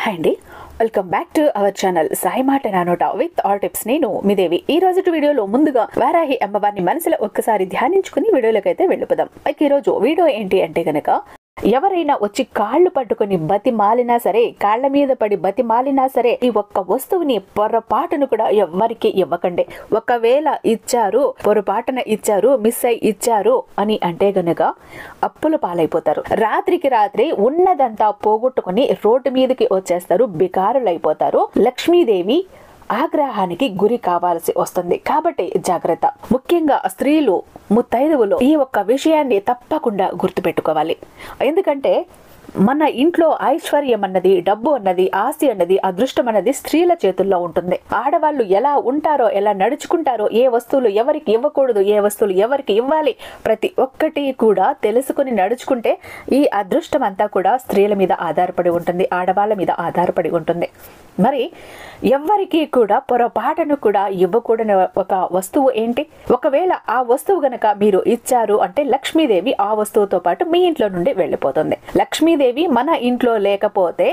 Hi అండి, welcome back to our channel Sai మాట నానోట with all tips. నేను మీ దేవి. ఈ రోజు వీడియోలో ముందుగా వారాహి అమ్మవారిని మనసులో ఒక్కసారి ధ్యానించుకుని వీడియోలోకైతే వెళ్ళిపోదాం. ఈ రోజు వీడియో ఏంటి అంటే గనక, ఎవరైనా వచ్చి కాళ్ళు పట్టుకుని బతిమాలినా సరే, కాళ్ల మీద పడి బతిమాలినా సరే, ఈ ఒక్క వస్తువుని పొరపాటును కూడా ఎవ్వరికి ఇవ్వకండి. ఒకవేళ ఇచ్చారు, పొరపాటున ఇచ్చారు, మిస్ అయి ఇచ్చారు అని అంటే గనక అప్పుల పాలైపోతారు. రాత్రికి రాత్రి ఉన్నదంతా పోగొట్టుకుని రోడ్డు మీదకి వచ్చేస్తారు, బికారులైపోతారు. లక్ష్మీదేవి ఆగ్రహానికి గురి కావాల్సి వస్తుంది. కాబట్టి జాగ్రత్త. ముఖ్యంగా స్త్రీలు, ముత్తైదువులు ఈ ఒక్క విషయాన్ని తప్పకుండా గుర్తుపెట్టుకోవాలి. ఎందుకంటే మన ఇంట్లో ఐశ్వర్యం అన్నది, డబ్బు అన్నది, ఆస్తి అన్నది, అదృష్టం అన్నది స్త్రీల చేతుల్లో ఉంటుంది. ఆడవాళ్ళు ఎలా ఉంటారో, ఎలా నడుచుకుంటారో, ఏ వస్తువులు ఎవరికి ఇవ్వకూడదు, ఏ వస్తువులు ఎవరికి ఇవ్వాలి, ప్రతి ఒక్కటి కూడా తెలుసుకుని నడుచుకుంటే ఈ అదృష్టం అంతా కూడా స్త్రీల మీద ఆధారపడి ఉంటుంది, ఆడవాళ్ళ మీద ఆధారపడి ఉంటుంది. మరి ఎవ్వరికి కూడా పొరపాటును కూడా ఇవ్వకూడని ఒక వస్తువు ఏంటి? ఒకవేళ ఆ వస్తువు గనక మీరు ఇచ్చారు అంటే లక్ష్మీదేవి ఆ వస్తువుతో పాటు మీ ఇంట్లో నుండి వెళ్ళిపోతుంది. లక్ష్మీదేవి మన ఇంట్లో లేకపోతే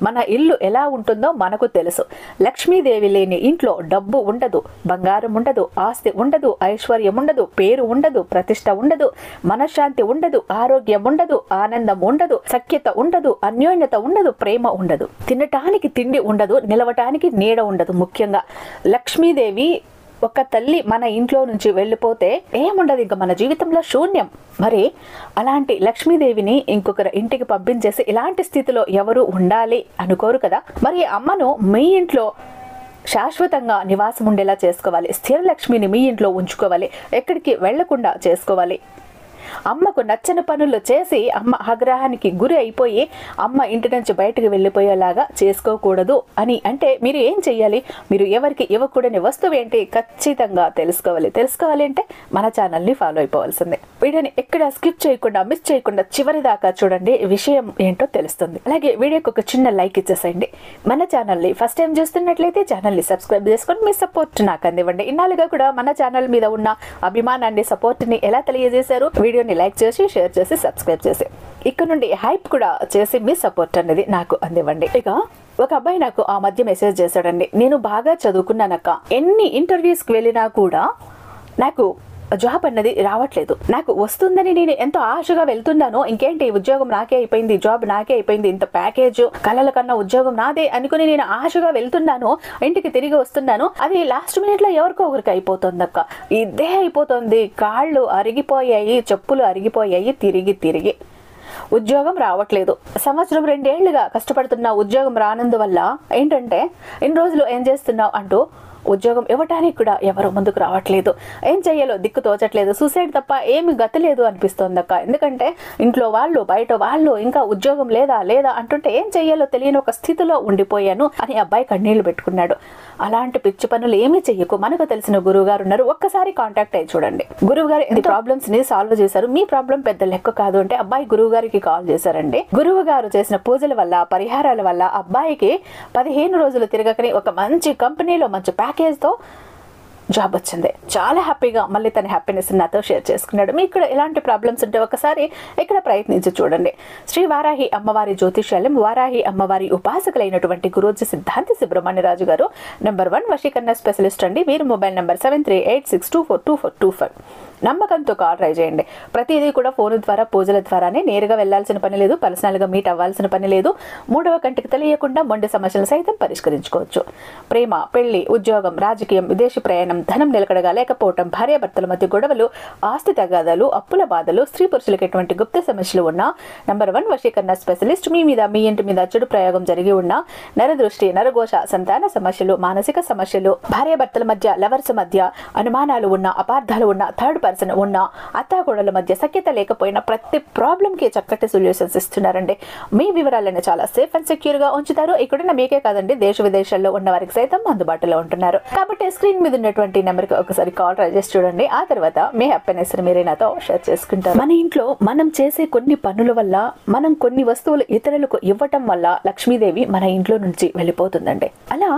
మన ఇల్లు ఎలా ఉంటుందో మనకు తెలుసు. లక్ష్మీదేవి లేని ఇంట్లో డబ్బు ఉండదు, బంగారం ఉండదు, ఆస్తి ఉండదు, ఐశ్వర్యం ఉండదు, పేరు ఉండదు, ప్రతిష్ట ఉండదు, మనశ్శాంతి ఉండదు, ఆరోగ్యం ఉండదు, ఆనందం ఉండదు, సఖ్యత ఉండదు, అన్యోన్యత ఉండదు, ప్రేమ ఉండదు, తినటానికి తిండి ఉండదు, నిలవటానికి నీడ ఉండదు. ముఖ్యంగా లక్ష్మీదేవి ఒక తల్లి మన ఇంట్లో నుంచి వెళ్ళిపోతే ఏముండదు, ఇంకా మన జీవితంలో శూన్యం. మరి అలాంటి లక్ష్మీదేవిని ఇంకొకరి ఇంటికి పంపించేసి ఇలాంటి స్థితిలో ఎవరు ఉండాలి అనుకోరు కదా. మరి అమ్మను మీ ఇంట్లో శాశ్వతంగా నివాసం ఉండేలా చేసుకోవాలి. స్థిర లక్ష్మిని మీ ఇంట్లో ఉంచుకోవాలి, ఎక్కడికి వెళ్లకుండా చేసుకోవాలి. అమ్మకు నచ్చని పనులు చేసి అమ్మ ఆగ్రహానికి గురి అయిపోయి అమ్మ ఇంటి నుంచి బయటకు వెళ్ళిపోయేలాగా చేసుకోకూడదు. అని అంటే మీరు ఏం చెయ్యాలి? మీరు ఎవరికి ఇవ్వకూడని వస్తువు ఏంటి ఖచ్చితంగా తెలుసుకోవాలి. తెలుసుకోవాలి అంటే మన ఛానల్ని ఫాలో అయిపోవాల్సిందే. వీడియోని ఎక్కడ స్కిప్ చేయకుండా, మిస్ చేయకుండా చివరి దాకా చూడండి, విషయం ఏంటో తెలుస్తుంది. అలాగే వీడియోకి ఒక చిన్న లైక్ ఇచ్చేసేయండి. మన ఛానల్ని ఫస్ట్ టైం చూస్తున్నట్లయితే ఛానల్ని సబ్స్క్రైబ్ చేసుకొని మీ సపోర్ట్ నాకు అందివ్వండి. ఇన్నాళ్ళుగా కూడా మన ఛానల్ మీద ఉన్న అభిమానాన్ని, సపోర్ట్ని ఎలా తెలియజేశారు? వీడియోని లైక్ చేసి, షేర్ చేసి, సబ్స్క్రైబ్ చేసి, ఇక్కడ నుండి హైప్ కూడా చేసి మీ సపోర్ట్ అనేది నాకు అందివ్వండి. ఇక ఒక అబ్బాయి నాకు ఆ మధ్య మెసేజ్ చేశాడండి. నేను బాగా చదువుకున్నానక్క, ఎన్ని ఇంటర్వ్యూస్కి వెళ్ళినా కూడా నాకు జాబ్ అన్నది రావట్లేదు. నాకు వస్తుందని నేను ఎంతో ఆశగా వెళ్తున్నాను. ఇంకేంటి, ఉద్యోగం నాకే అయిపోయింది, జాబ్ నాకే అయిపోయింది, ఇంత ప్యాకేజ్, కలల కన్నా ఉద్యోగం నాదే అనుకుని నేను ఆశగా వెళ్తున్నాను, ఇంటికి తిరిగి వస్తున్నాను. అది లాస్ట్ మినిట్ లో ఎవరికో ఒకరికి అయిపోతుంది అక్క. ఇదే అయిపోతుంది. కాళ్ళు అరిగిపోయాయి, చెప్పులు అరిగిపోయాయి, తిరిగి తిరిగి ఉద్యోగం రావట్లేదు. సంవత్సరం 2 ఏళ్లుగా కష్టపడుతున్నా, ఉద్యోగం రానందువల్ల ఏంటంటే ఇన్ని రోజులు ఏం చేస్తున్నావు అంటూ ఉద్యోగం ఇవ్వటానికి కూడా ఎవరు ముందుకు రావట్లేదు. ఏం చెయ్యాలో దిక్కు తోచట్లేదు. సూసైడ్ తప్ప ఏమి గతి లేదు అనిపిస్తోంది అక్క. ఎందుకంటే ఇంట్లో వాళ్ళు, బయట వాళ్ళు ఇంకా ఉద్యోగం లేదా లేదా అంటుంటే ఏం చెయ్యాలో తెలియని ఒక స్థితిలో ఉండిపోయాను అని అబ్బాయి కన్నీళ్లు పెట్టుకున్నాడు. అలాంటి పిచ్చి పనులు ఏమీ చెయ్యకు. మనకు తెలిసిన గురువు గారు ఉన్నారు, ఒక్కసారి కాంటాక్ట్ అయ్యి చూడండి. గురువు గారు ఎన్ని ప్రాబ్లమ్స్ ని సాల్వ్ చేశారు. మీ ప్రాబ్లం పెద్ద లెక్క కాదు అంటే అబ్బాయి గురువు గారికి కాల్ చేశారండి. గురువు గారు చేసిన పూజల వల్ల, పరిహారాల వల్ల అబ్బాయికి 15 రోజులు తిరగకని ఒక మంచి కంపెనీలో మంచి ప్యాకేజ్ తో జాబ్ వచ్చింది. చాలా హ్యాపీగా మళ్ళీ తన హ్యాపీనెస్ నాతో షేర్ చేసుకున్నాడు. మీకు ఇక్కడ ఎలాంటి ప్రాబ్లమ్స్ ఉంటే ఒకసారి ఇక్కడ ప్రయత్నించి చూడండి. శ్రీ వారాహి అమ్మవారి జ్యోతిష్యాలయం, వారాహి అమ్మవారి ఉపాసకులైనటువంటి గురూజీ సిద్ధాంతి సుబ్రహ్మణ్యరాజు గారు #1 వశీకరణ స్పెషలిస్ట్ అండి. వీరు మొబైల్ నంబర్ 7386242425. నమ్మకంతో కాల్ ట్రై చేయండి. ప్రతిదీ కూడా ఫోన్ ద్వారా, పూజల ద్వారానే, నేరుగా వెళ్లాల్సిన పని లేదు, పర్సనల్ గా మీట్ అవ్వాల్సిన పని లేదు. మూడవ కంటికి తెలియకుండా మొండి సమస్యలు సైతం పరిష్కరించుకోవచ్చు. ప్రేమ, పెళ్లి, ఉద్యోగం, రాజకీయం, విదేశీ ప్రయాణం, ధనం నిలకడగా లేకపోవటం, భార్యాభర్తల మధ్య గొడవలు, ఆస్తి తగాదాలు, అప్పుల బాధలు, స్త్రీ పురుషులకు ఎటువంటి గుప్త సమస్యలు ఉన్నా #1 వశీకరణ స్పెషలిస్ట్. మీ మీద, మీ ఇంటి మీద చెడు ప్రయోగం జరిగి ఉన్నా, నరదృష్టి, నరఘోష, సంతాన సమస్యలు, మానసిక సమస్యలు, భార్యాభర్తల మధ్య, లవర్స్ మధ్య అనుమానాలు ఉన్నా, అపార్థాలు ఉన్నా, థర్డ్ పర్సన్ ఉన్న, అత్తాకోడల మధ్య సఖ్యత లేకపోయినా ప్రతి ప్రాబ్లం కి చక్కటి సొల్యూషన్స్ ఇస్తున్నారండి. మీ వివరాలను చాలా సేఫ్ అండ్ సెక్యూర్ గా ఉంచుతారు. ఇక్కడున్న మీకే కాదండి, దేశ విదేశాల్లో ఉన్న వారికి సైతం అందుబాటులో ఉంటున్నారు. కాబట్టి స్క్రీన్ మీద ఉన్నటువంటి నెంబర్ కి ఒకసారి కాల్ ట్రై చేసి చూడండి. ఆ తర్వాత మీ హ్యాపీనెస్ మీరే నాతో షేర్ చేసుకుంటారు. మన ఇంట్లో మనం చేసే కొన్ని పనుల వల్ల, మనం కొన్ని వస్తువులు ఇతరులకు ఇవ్వటం వల్ల లక్ష్మీదేవి మన ఇంట్లో నుంచి వెళ్ళిపోతుందండి. అలా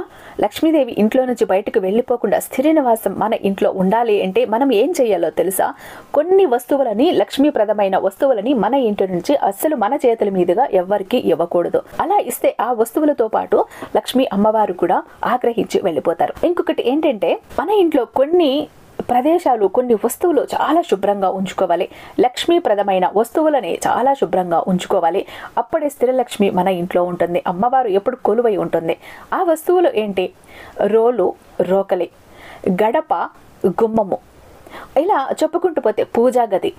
లక్ష్మీదేవి ఇంట్లో నుంచి బయటకు వెళ్ళిపోకుండా స్థిర నివాసం మన ఇంట్లో ఉండాలి అంటే మనం ఏం చేయాలో తెలుసా? కొన్ని వస్తువులని, లక్ష్మీప్రదమైన వస్తువులని మన ఇంటి నుంచి అస్సలు మన చేతుల మీదుగా ఎవ్వరికి ఇవ్వకూడదు. అలా ఇస్తే ఆ వస్తువులతో పాటు లక్ష్మీ అమ్మవారు కూడా ఆగ్రహించి వెళ్ళిపోతారు. ఇంకొకటి ఏంటంటే, మన ఇంట్లో కొన్ని ప్రదేశాలు, కొన్ని వస్తువులు చాలా శుభ్రంగా ఉంచుకోవాలి. లక్ష్మీప్రదమైన వస్తువులని చాలా శుభ్రంగా ఉంచుకోవాలి. అప్పుడే స్థిరలక్ష్మి మన ఇంట్లో ఉంటుంది. అమ్మవారు ఎప్పుడు కొలువై ఉంటుంది. ఆ వస్తువులు ఏంటి? రోలు, రోకలి, గడప, గుమ్మము, ఇలా చెప్పుకుంటూ పోతే పూజా గది,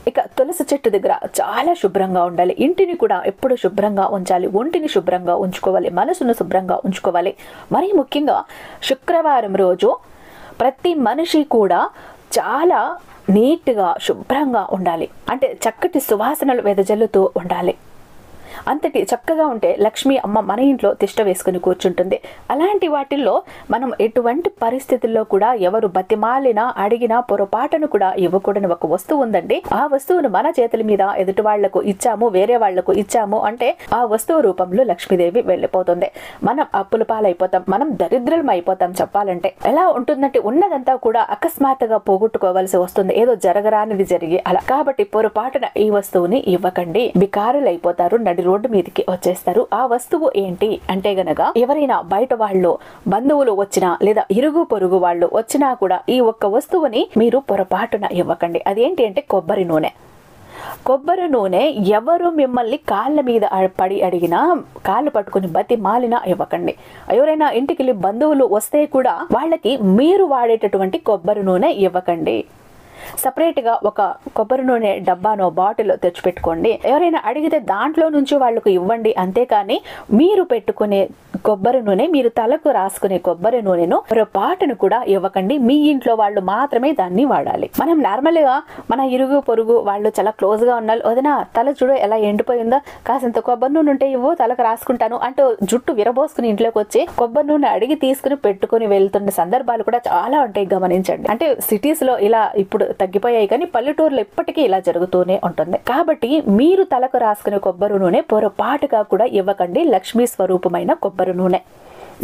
ఇక తులసి చెట్టు దగ్గర చాలా శుభ్రంగా ఉండాలి. ఇంటిని కూడా ఎప్పుడు శుభ్రంగా ఉంచాలి. ఒంటిని శుభ్రంగా ఉంచుకోవాలి. మనసును శుభ్రంగా ఉంచుకోవాలి. మరీ ముఖ్యంగా శుక్రవారం రోజు ప్రతి మనిషి కూడా చాలా నీట్గా, శుభ్రంగా ఉండాలి. అంటే చక్కటి సువాసనలు వెదజల్లుతూ ఉండాలి. అంతటి చక్కగా ఉంటే లక్ష్మీ అమ్మ మన ఇంట్లో తిష్ట వేసుకుని కూర్చుంటుంది. అలాంటి వాటిల్లో మనం ఎటువంటి పరిస్థితుల్లో కూడా ఎవరు బతిమాలినా, అడిగినా పొరపాటును కూడా ఇవ్వకూడని ఒక వస్తువు ఉందండి. ఆ వస్తువును మన చేతుల మీద ఎదుటి వాళ్లకు ఇచ్చాము, వేరే వాళ్లకు ఇచ్చాము అంటే ఆ వస్తువు రూపంలో లక్ష్మీదేవి వెళ్ళిపోతుంది. మనం అప్పుల పాలైపోతాం, మనం దరిద్రం అయిపోతాం. చెప్పాలంటే ఎలా ఉంటుందంటే, ఉన్నదంతా కూడా అకస్మాత్తుగా పోగొట్టుకోవాల్సి వస్తుంది, ఏదో జరగరానిది జరిగి అలా. కాబట్టి పొరపాటున ఈ వస్తువుని ఇవ్వకండి. బికారులు అయిపోతారు, నడి రోడ్డు మీదకి వచ్చేస్తారు. ఆ వస్తువు ఏంటి అంటే గనక, ఎవరైనా బయట వాళ్ళు, బంధువులు వచ్చినా లేదా ఇరుగు పొరుగు వాళ్ళు వచ్చినా కూడా ఈ ఒక్క వస్తువుని మీరు పొరపాటున ఇవ్వకండి. అదేంటి అంటే కొబ్బరి నూనె. కొబ్బరి నూనె ఎవరు మిమ్మల్ని కాళ్ళ మీద పడి అడిగినా, కాళ్ళు పట్టుకుని బతి మాలినా ఇవ్వకండి. ఎవరైనా ఇంటికి వెళ్ళి బంధువులు వస్తే కూడా వాళ్ళకి మీరు వాడేటటువంటి కొబ్బరి నూనె ఇవ్వకండి. సపరేట్ గా ఒక కొబ్బరి నూనె డబ్బానో బాటిల్ తెచ్చిపెట్టుకోండి. ఎవరైనా అడిగితే దాంట్లో నుంచి వాళ్ళకు ఇవ్వండి. అంతేకాని మీరు పెట్టుకునే కొబ్బరి నూనె, మీరు తలకు రాసుకునే కొబ్బరి నూనెను పొరపాటును కూడా ఇవ్వకండి. మీ ఇంట్లో వాళ్ళు మాత్రమే దాన్ని వాడాలి. మనం నార్మల్ గా మన ఇరుగు పొరుగు వాళ్ళు చాలా క్లోజ్ గా ఉన్నారు, వదినా తల చూడు ఎలా ఎండిపోయిందో, కాసింత కొబ్బరి నూనె ఉంటే ఇవ్వు, తలకు రాసుకుంటాను అంటూ జుట్టు విరబోసుకుని ఇంట్లోకి వచ్చి కొబ్బరి నూనె అడిగి తీసుకుని పెట్టుకుని వెళ్తున్న సందర్భాలు కూడా చాలా ఉంటాయి, గమనించండి. అంటే సిటీస్ లో ఇలా ఇప్పుడు తగ్గిపోయాయి, కానీ పల్లెటూరులో ఇప్పటికీ ఇలా జరుగుతూనే ఉంటుంది. కాబట్టి మీరు తలకు రాసుకునే కొబ్బరి నూనె పొరపాటుగా కూడా ఇవ్వకండి. లక్ష్మీ స్వరూపమైన కొబ్బరి నూనె.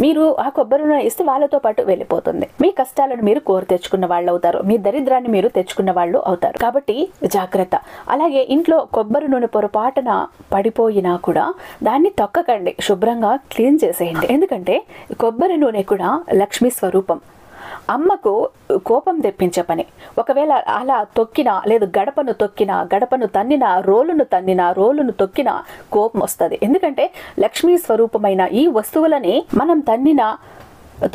మీరు ఆ కొబ్బరి నూనె ఇస్తే వాళ్ళతో పాటు వెళ్ళిపోతుంది. మీ కష్టాలను మీరు కోరి తెచ్చుకున్న వాళ్ళు అవుతారు, మీ దరిద్రాన్ని మీరు తెచ్చుకున్న వాళ్ళు అవుతారు. కాబట్టి జాగ్రత్త. అలాగే ఇంట్లో కొబ్బరి నూనె పొరపాటున పడిపోయినా కూడా దాన్ని తొక్కకండి, శుభ్రంగా క్లీన్ చేసేయండి. ఎందుకంటే కొబ్బరి నూనె కూడా లక్ష్మీ స్వరూపం. అమ్మకు కోపం తెప్పించే పని. ఒకవేళ అలా తొక్కినా, లేదు గడపను తొక్కినా, గడపను తన్నినా, రోలును తొక్కినా కోపం వస్తుంది. ఎందుకంటే లక్ష్మీ స్వరూపమైన ఈ వస్తువులని మనం తన్నినా,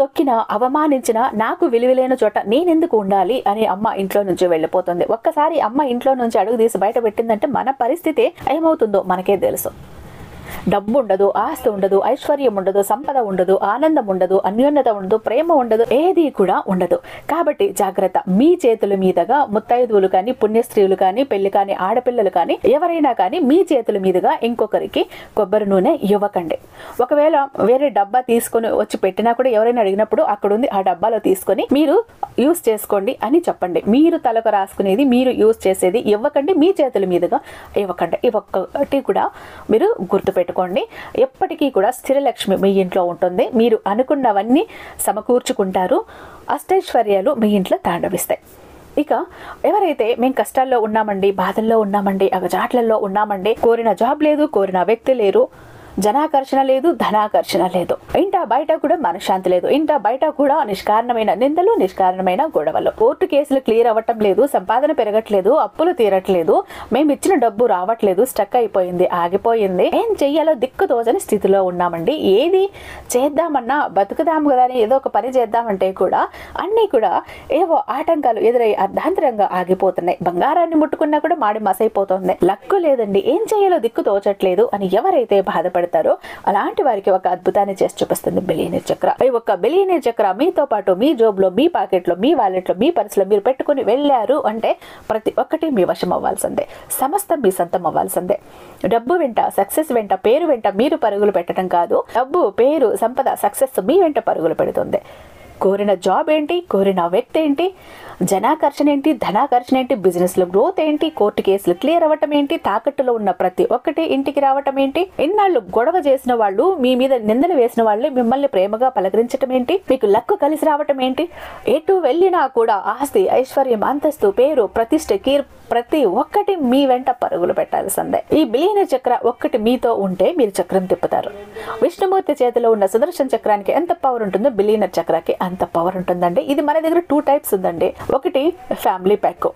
తొక్కిన, అవమానించిన, నాకు విలువలేని చోట నేనెందుకు ఉండాలి అని అమ్మ ఇంట్లో నుంచి వెళ్ళిపోతుంది. ఒక్కసారి అమ్మ ఇంట్లో నుంచి అడుగు తీసి బయట పెట్టిందంటే మన పరిస్థితి ఏమవుతుందో మనకే తెలుసు. డబ్బు ఉండదు, ఆస్తి ఉండదు, ఐశ్వర్యం ఉండదు, సంపద ఉండదు, ఆనందం ఉండదు, అన్యోన్యత ఉండదు, ప్రేమ ఉండదు, ఏది కూడా ఉండదు. కాబట్టి జాగ్రత్త. మీ చేతుల మీదుగా ముత్తైదువులు కానీ, పుణ్యస్త్రీలు కానీ, పెళ్లి కానీ, ఆడపిల్లలు కానీ, ఎవరైనా కానీ మీ చేతుల మీదుగా ఇంకొకరికి కొబ్బరి నూనె ఇవ్వకండి. ఒకవేళ వేరే డబ్బా తీసుకొని వచ్చి పెట్టినా కూడా ఎవరైనా అడిగినప్పుడు అక్కడ ఉంది, ఆ డబ్బాలో తీసుకొని మీరు యూస్ చేసుకోండి అని చెప్పండి. మీరు తలకు రాసుకునేది, మీరు యూస్ చేసేది ఇవ్వకండి, మీ చేతుల మీదుగా ఇవ్వకండి. ఇవొక్కటి కూడా మీరు గుర్తుపెట్టుకోండి. ఎప్పటికీ కూడా స్థిరలక్ష్మి మీ ఇంట్లో ఉంటుంది. మీరు అనుకున్నవన్నీ సమకూర్చుకుంటారు. అష్టైశ్వర్యాలు మీ ఇంట్లో తాండవిస్తాయి. ఇక ఎవరైతే మేము కష్టాల్లో ఉన్నామండి, బాధల్లో ఉన్నామండి, అగజాట్లలో ఉన్నామండి, కోరిన జాబ్ లేదు, కోరిన వ్యక్తి లేరు, జనాకర్షణ లేదు, ధనాకర్షణ లేదు, ఇంట బయట కూడా మనశ్శాంతి లేదు, ఇంట బయట కూడా నిష్కారణమైన నిందలు, నిష్కారణమైన గొడవలు, కోర్టు కేసులు క్లియర్ అవ్వటం లేదు, సంపాదన పెరగట్లేదు, అప్పులు తీరట్లేదు, మేము ఇచ్చిన డబ్బు రావట్లేదు, స్టక్ అయిపోయింది, ఆగిపోయింది, ఏం చెయ్యాలో దిక్కు తోచని స్థితిలో ఉన్నామండి. ఏది చేద్దామన్నా, బతుకుదాము కదా అని ఏదో ఒక పని చేద్దామంటే కూడా అన్నీ కూడా ఏవో ఆటంకాలు ఎదురై అర్ధాంతరంగా ఆగిపోతున్నాయి. బంగారాన్ని ముట్టుకున్నా కూడా మాడి మసైపోతుంది. లక్కు లేదండి, ఏం చేయాలో దిక్కు తోచట్లేదు అని ఎవరైతే బాధపడతారో అలాంటి వారికి ఒక అద్భుతాన్ని చేసి చూపిస్తుంది బిలియనీర్ చక్ర. ఈ ఒక్క బిలియనీర్ చక్ర మీతో పాటు మీ జోబులో, మీ పాకెట్లో, మీ వాలెట్లో, మీ పర్సులో మీరు పెట్టుకుని వెళ్ళారు అంటే ప్రతి ఒక్కటి మీ వశం అవ్వాల్సిందే, సమస్తం మీ సొంతం అవ్వాల్సిందే. డబ్బు వెంట, సక్సెస్ వెంట, పేరు వెంట మీరు పరుగులు పెట్టడం కాదు, డబ్బు, పేరు, సంపద, సక్సెస్ మీ వెంట పరుగులు పెడుతుంది. కోరిన జాబ్ ఏంటి, కోరిన వ్యక్తి ఏంటి, జనాకర్షణ ఏంటి, ధనాకర్షణ ఏంటి, బిజినెస్లో గ్రోత్ ఏంటి, కోర్టు కేసులు క్లియర్ అవ్వటం ఏంటి, తాకట్టులో ఉన్న ప్రతి ఒక్కటి ఇంటికి రావటం ఏంటి, ఇన్నాళ్ళు గొడవ చేసిన వాళ్ళు, మీ మీద నిందలు వేసిన వాళ్ళే మిమ్మల్ని ప్రేమగా పలకరించటం ఏంటి, మీకు లక్కు కలిసి రావటం ఏంటి, ఎటు వెళ్ళినా కూడా ఆస్తి, ఐశ్వర్యం, అంతస్తు, పేరు, ప్రతిష్ట, ప్రతి ఒక్కటి మీ వెంట పరుగులు పెట్టాల్సిందే. ఈ బిలియనర్ చక్ర ఒక్కటి మీతో ఉంటే మీరు చక్రం తిప్పుతారు. విష్ణుమూర్తి చేతిలో ఉన్న సుదర్శన చక్రానికి ఎంత పవర్ ఉంటుందో బిలియనర్ చక్రాకి అంత పవర్ ఉంటుందండి. ఇది మన దగ్గర 2 టైప్స్ ఉందండి. ఒకటి ఫ్యామిలీ ప్యాక్,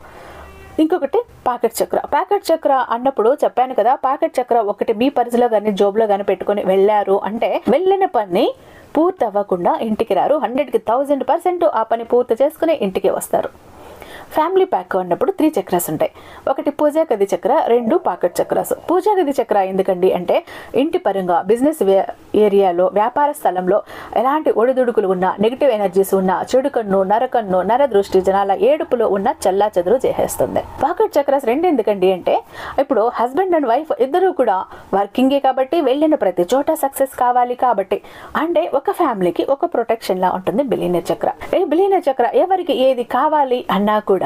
ఇంకొకటి పాకెట్ చక్ర. పాకెట్ చక్ర అన్నప్పుడు చెప్పాను కదా, పాకెట్ చక్ర ఒకటి మీ పర్సులో కానీ జోబులో కానీ పెట్టుకొని వెళ్ళారు అంటే వెళ్ళిన పని పూర్తి అవ్వకుండా ఇంటికి రారు. 100కి 1000% ఆ పని పూర్తి చేసుకుని ఇంటికి వస్తారు. ఫ్యామిలీ ప్యాక్ అన్నప్పుడు 3 చక్రాస్ ఉంటాయి. ఒకటి పూజా గది చక్ర, 2 పాకెట్ చక్రాస్. పూజా గది చక్ర ఎందుకండి అంటే ఇంటి పరంగా, బిజినెస్ ఏరియాలో, వ్యాపార స్థలంలో ఎలాంటి ఒడిదుడుకులు ఉన్నా, నెగిటివ్ ఎనర్జీస్ ఉన్నా, చెడు కన్ను, నరకన్ను, నరదృష్టి, జనాల ఏడుపులో ఉన్న చల్లా చెదురు చేసేస్తుంది. పాకెట్ చక్రాస్ 2 ఎందుకండి అంటే ఇప్పుడు హస్బెండ్ అండ్ వైఫ్ ఇద్దరు కూడా వర్కింగే కాబట్టి వెళ్ళిన ప్రతి చోట సక్సెస్ కావాలి కాబట్టి, అంటే ఒక ఫ్యామిలీకి ఒక ప్రొటెక్షన్ లా ఉంటుంది బిలియనర్ చక్ర. ఈ బిలియనర్ చక్ర ఎవరికి ఏది కావాలి అన్నా కూడా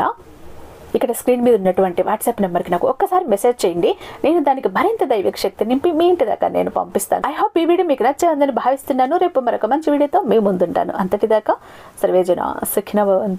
ఇక్కడ స్క్రీన్ మీద ఉన్నటువంటి వాట్సాప్ నెంబర్కి నాకు ఒక్కసారి మెసేజ్ చేయండి. నేను దానికి మరింత దైవిక శక్తి నింపి మీ ఇంటి దాకా నేను పంపిస్తాను. ఐ హోప్ ఈ వీడియో మీకు నచ్చిందని భావిస్తున్నాను. రేపు మరొక మంచి వీడియోతో మీ ముందుంటాను. అంతటిదాకా సర్వేజన సుఖినో భవంతు.